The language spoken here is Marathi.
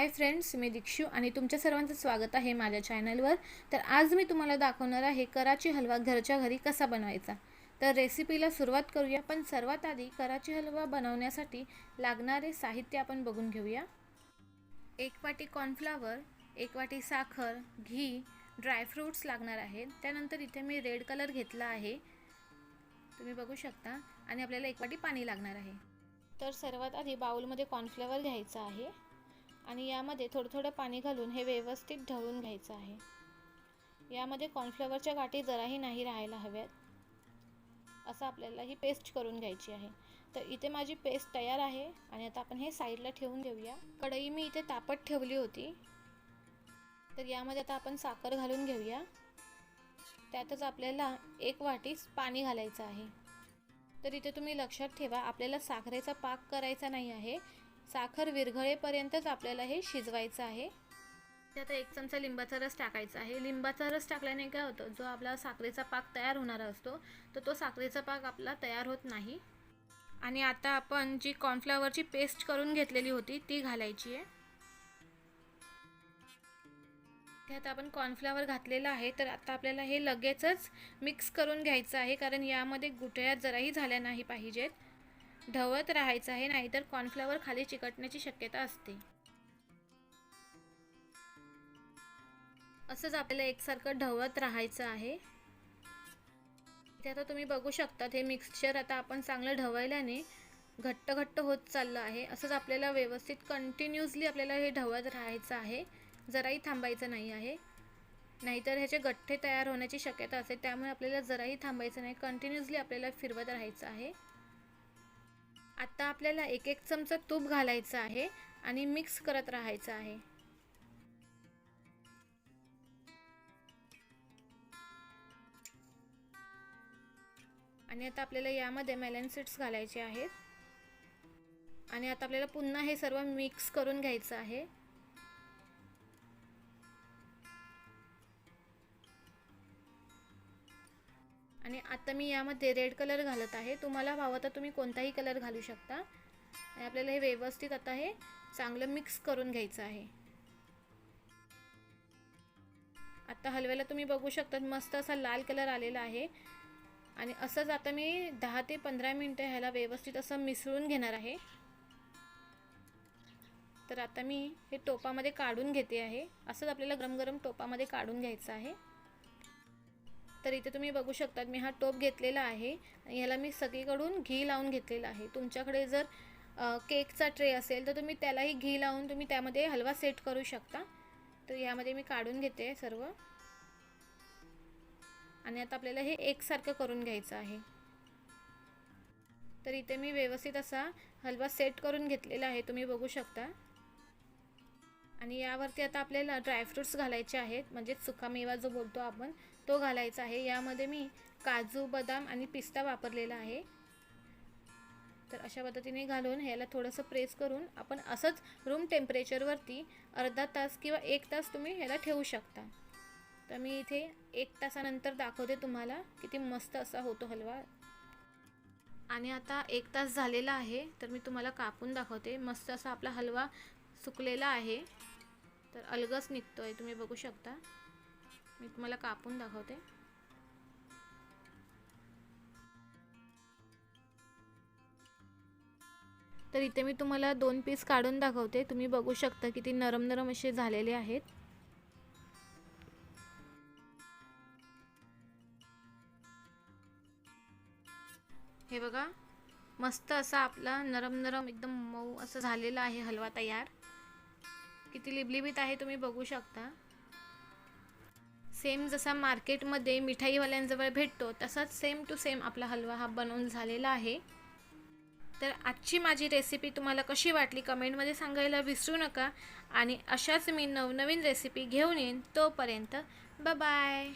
हाय फ्रेंड्स, मी दीक्षू आणि तुमच्या सर्वांचं स्वागत आहे माझ्या चॅनलवर। तर आज मी तुम्हाला दाखवणार आहे कराची हलवा घरच्या घरी कसा बनवायचा। तर रेसिपीला सुरुवात करूया, पण सर्वात आधी कराची हलवा बनवण्यासाठी लागणारे साहित्य आपण बघून घेऊया। 1 वाटी कॉर्नफ्लॉवर, 1 वाटी साखर, घी, ड्रायफ्रूट्स लागणार आहेत। त्यानंतर इथे मी रेड कलर घेतला आहे, तुम्ही बघू शकता, आणि आपल्याला 1 वाटी पाणी लागणार आहे। तर सर्वात आधी बाउलमध्ये कॉर्नफ्लॉवर घ्यायचा आहे आणि यामध्ये थोडं पाणी घालून हे व्यवस्थित ढवळून घ्यायचं आहे। यामध्ये कॉर्नफ्लॉवरच्या गाठी जराही नाही राहायला हव्यात, असं आपल्याला ही पेस्ट करून घ्यायची आहे। तर इथे माझी पेस्ट तयार आहे आणि आता आपण हे साईडला ठेवून देऊया। कढई मी इथे तापत ठेवली होती, तर यामध्ये आता आपण साखर घालून घेऊया। त्यातच आपल्याला 1 वाटी पाणी घालायचं आहे। तर इथे तुम्ही लक्षात ठेवा, आपल्याला साखरेचा पाक करायचा नाही आहे, साखर विरघळेपर्यंतच आपल्याला हे शिजवायचं आहे। त्यात 1 चमचा लिंबाचा रस टाकायचा आहे। लिंबाचा रस टाकल्याने काय होतं, जो आपला साखरेचा पाक तयार होणार असतो तर तो साखरेचा पाक आपला तयार होत नाही। आणि आता आपण जी कॉर्नफ्लॉवरची पेस्ट करून घेतलेली होती ती घालायची आहे। त्यात आपण कॉर्नफ्लॉवर घातलेला आहे, तर आता आपल्याला हे लगेचच मिक्स करून घ्यायचं आहे, कारण यामध्ये गुठळ्या जराही झाल्या नाही पाहिजेत। ढवळत राहायचं आहे, नाहीतर कॉर्नफ्लॉवर खाली चिकटण्याची शक्यता असते। असंच आपल्याला एकसारखं ढवळत राहायचं आहे। इथे आता तुम्ही बघू शकता, हे मिक्सचर आता आपण चांगलं ढवळल्याने घट्ट होत चाललं आहे। असंच आपल्याला व्यवस्थित कंटिन्यूअसली आपल्याला हे ढवळत राहायचं आहे, जराही थांबायचं नाही आहे, नाहीतर ह्याचे गठ्ठे तयार होण्याची शक्यता असते। त्यामुळे आपल्याला जराही थांबायचं नाही, कंटिन्यूअसली आपल्याला फिरवत राहायचं आहे। आता आपल्याला 1 चमचा तूप घालायचं आहे आणि मिक्स करत राहायचं आहे। आणि आता आपल्याला यामध्ये मेलन सीड्स घालायचे आहेत आणि आता आपल्याला पुन्हा हे सर्व मिक्स करून घ्यायचं आहे। आणि आता मी यामध्ये रेड कलर घालत आहे, तुम्हाला हवं तर तुम्ही कोणताही कलर घालू शकता। आणि आपल्याला हे व्यवस्थित आता हे चांगलं मिक्स करून घ्यायचं आहे। आता हलव्याला तुम्ही बघू शकता, मस्त असा लाल कलर आलेला आहे। आणि असंच आता मी 10 ते 15 मिनिटं ह्याला व्यवस्थित असं मिसळून घेणार आहे। तर आता मी हे टोपामध्ये काढून घेते आहे। असंच आपल्याला गरम टोपामध्ये काढून घ्यायचं आहे। तर इथे तुम्ही बघू शकता, मी हा टोप घेतलेला आहे, ह्याला मी सगळीकडून घी लावून घेतलेला आहे। तुमच्याकडे जर केकचा ट्रे असेल तर तुम्ही त्यालाही घी लावून तुम्ही त्यामध्ये हलवा सेट करू शकता। तर यामध्ये मी काढून घेते सर्व, आणि आता आपल्याला हे एकसारखं करून घ्यायचं आहे। तर इथे मी व्यवस्थित असा हलवा सेट करून घेतलेला आहे, तुम्ही बघू शकता। आणि यावरती आता आपल्याला ड्रायफ्रूट्स घालायचे आहेत, म्हणजे सुकामेवा जो बोलतो आपण तो घालायचा आहे। यामध्ये मी काजू, बदाम आणि पिस्ता वापरलेला आहे। तर अशा पद्धतीने घालून ह्याला थोडंसं प्रेस करून आपण असंच रूम टेम्परेचरवरती अर्धा तास किंवा 1 तास तुम्ही ह्याला ठेवू शकता। तर मी इथे 1 तासानंतर दाखवते तुम्हाला किती मस्त असा होतो हलवा। आणि आता 1 तास झालेला आहे, तर मी तुम्हाला कापून दाखवते। मस्त असा आपला हलवा सुकलेला आहे, तर अलगस निघतोय, तुम्ही बघू शकता। मी तुम्हाला कापून दाखवते। तर इथे मी तुम्हाला 2 पीस काढून दाखवते, तुम्ही बघू शकता किती नरम असे झालेले आहेत। हे बघा, मस्त असा आपला नरम एकदम मऊ असं झालेला आहे हलवा तयार। किती लिबलिबीत आहे तुम्ही बघू शकता। सेम जसा मार्केटमध्ये मिठाईवाल्यांजवळ भेटतो तसाच सेम टू सेम आपला हलवा हा बनवून झालेला आहे। तर आजची माझी रेसिपी तुम्हाला कशी वाटली कमेंटमध्ये सांगायला विसरू नका। आणि अशाच मी नवनवीन रेसिपी घेऊन येईन, तोपर्यंत बाय बाय।